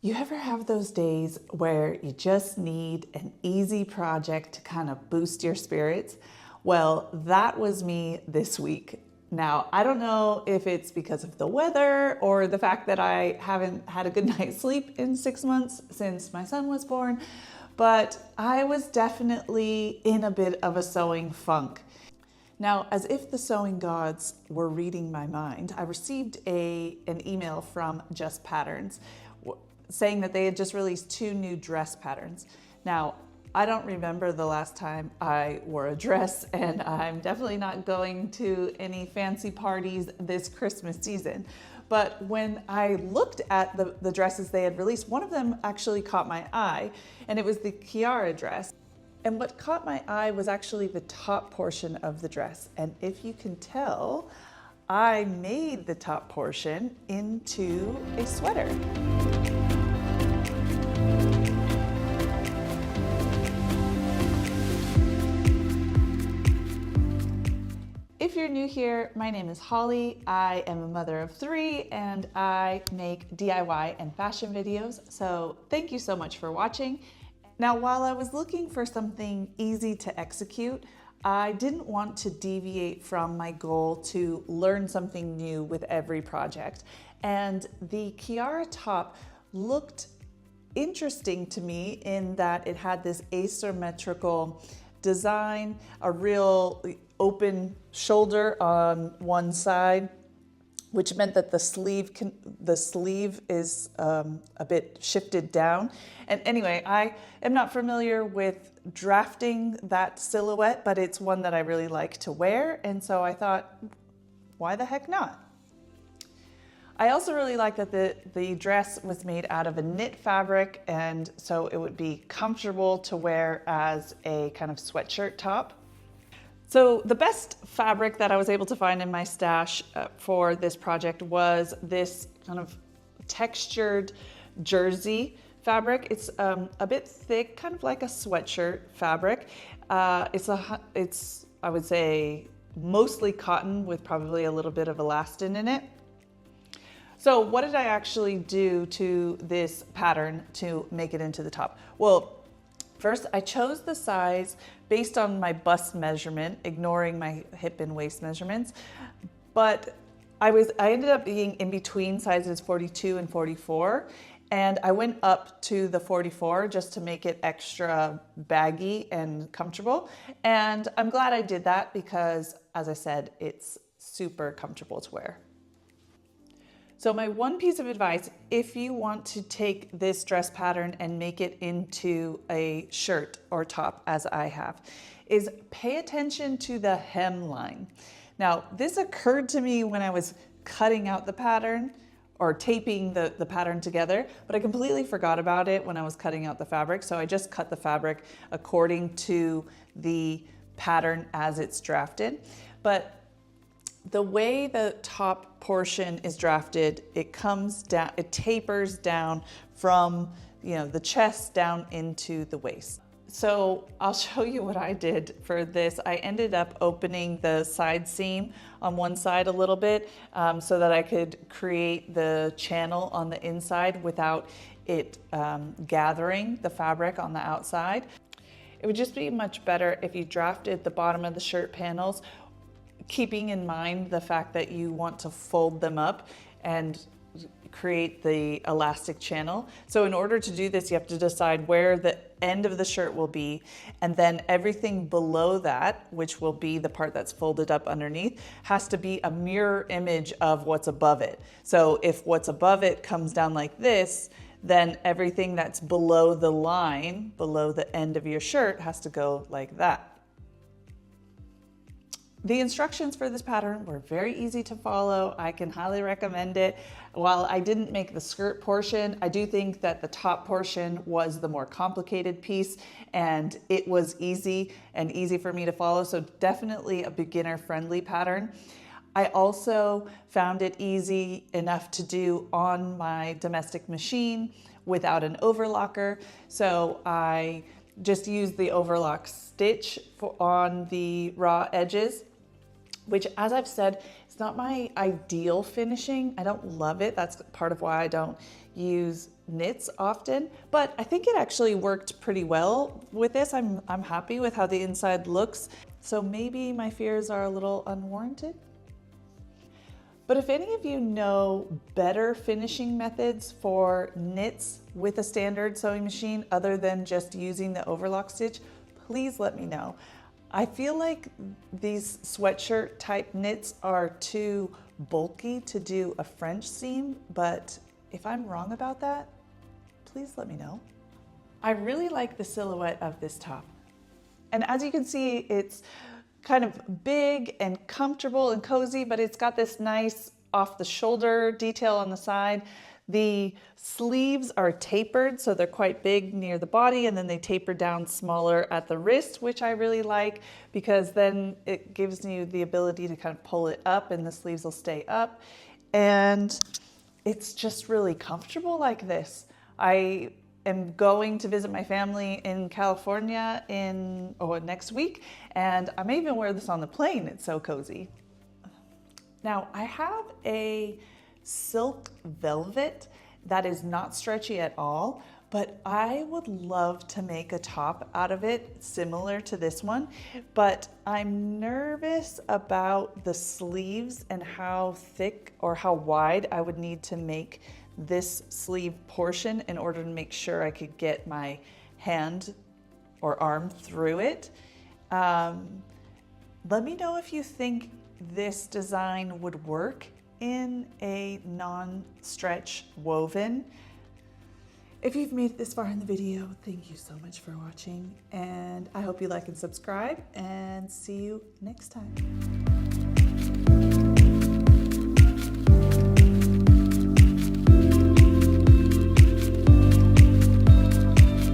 You ever have those days where you just need an easy project to kind of boost your spirits? Well, that was me this week. Now, I don't know if it's because of the weather or the fact that I haven't had a good night's sleep in 6 months since my son was born, but I was definitely in a bit of a sewing funk. Now, as if the sewing gods were reading my mind, I received an email from Just Patterns saying that they had just released 2 new dress patterns. Now, I don't remember the last time I wore a dress, and I'm definitely not going to any fancy parties this Christmas season. But when I looked at the dresses they had released, one of them actually caught my eye, and it was the Kiara dress. And what caught my eye was actually the top portion of the dress. And if you can tell, I made the top portion into a sweater. If you're new here, my name is Holly. I am a mother of 3 and I make DIY and fashion videos. So thank you so much for watching. Now, while I was looking for something easy to execute, I didn't want to deviate from my goal to learn something new with every project. And the Kiara top looked interesting to me in that it had this asymmetrical design, a real open shoulder on one side, which meant that the sleeve is a bit shifted down. And anyway, I am not familiar with drafting that silhouette, but it's one that I really like to wear. And so I thought, why the heck not? I also really like that the dress was made out of a knit fabric, and so it would be comfortable to wear as a kind of sweatshirt top. So the best fabric that I was able to find in my stash for this project was this kind of textured jersey fabric. It's a bit thick, kind of like a sweatshirt fabric. It's I would say mostly cotton with probably a little bit of elastin in it. So what did I actually do to this pattern to make it into the top? Well, first I chose the size based on my bust measurement, ignoring my hip and waist measurements. But I ended up being in between sizes 42 and 44. And I went up to the 44 just to make it extra baggy and comfortable. And I'm glad I did that because, as I said, it's super comfortable to wear. So my one piece of advice, if you want to take this dress pattern and make it into a shirt or top, as I have, is pay attention to the hemline. Now, this occurred to me when I was cutting out the pattern or taping the pattern together, but I completely forgot about it when I was cutting out the fabric. So I just cut the fabric according to the pattern as it's drafted. But the way the top portion is drafted, it comes down, it tapers down from, the chest down into the waist. So I'll show you what I did for this. I ended up opening the side seam on one side a little bit so that I could create the channel on the inside without it gathering the fabric on the outside. It would just be much better if you drafted the bottom of the shirt panels, keeping in mind the fact that you want to fold them up and create the elastic channel. So in order to do this, you have to decide where the end of the shirt will be, and then everything below that, which will be the part that's folded up underneath, has to be a mirror image of what's above it. So if what's above it comes down like this, then everything that's below the line, below the end of your shirt, has to go like that. The instructions for this pattern were very easy to follow. I can highly recommend it. While I didn't make the skirt portion, I do think that the top portion was the more complicated piece, and it was easy for me to follow. So definitely a beginner-friendly pattern. I also found it easy enough to do on my domestic machine without an overlocker. So I just used the overlock stitch on the raw edges, which, as I've said, it's not my ideal finishing. I don't love it. That's part of why I don't use knits often, but I think it actually worked pretty well with this. I'm happy with how the inside looks. So maybe my fears are a little unwarranted. But if any of you know better finishing methods for knits with a standard sewing machine other than just using the overlock stitch, please let me know. I feel like these sweatshirt type knits are too bulky to do a French seam, but if I'm wrong about that, please let me know. I really like the silhouette of this top. And as you can see, it's kind of big and comfortable and cozy, but it's got this nice off the shoulder detail on the side. The sleeves are tapered, so they're quite big near the body, and then they taper down smaller at the wrist, which I really like because then it gives you the ability to kind of pull it up and the sleeves will stay up. And it's just really comfortable like this. I am going to visit my family in California next week, and I may even wear this on the plane. It's so cozy. Now, I have a silk velvet that is not stretchy at all, but I would love to make a top out of it similar to this one, but I'm nervous about the sleeves and how thick or how wide I would need to make this sleeve portion in order to make sure I could get my hand or arm through it. Let me know if you think this design would work in a non-stretch woven. If you've made it this far in the video, thank you so much for watching, and I hope you like and subscribe, and see you next time.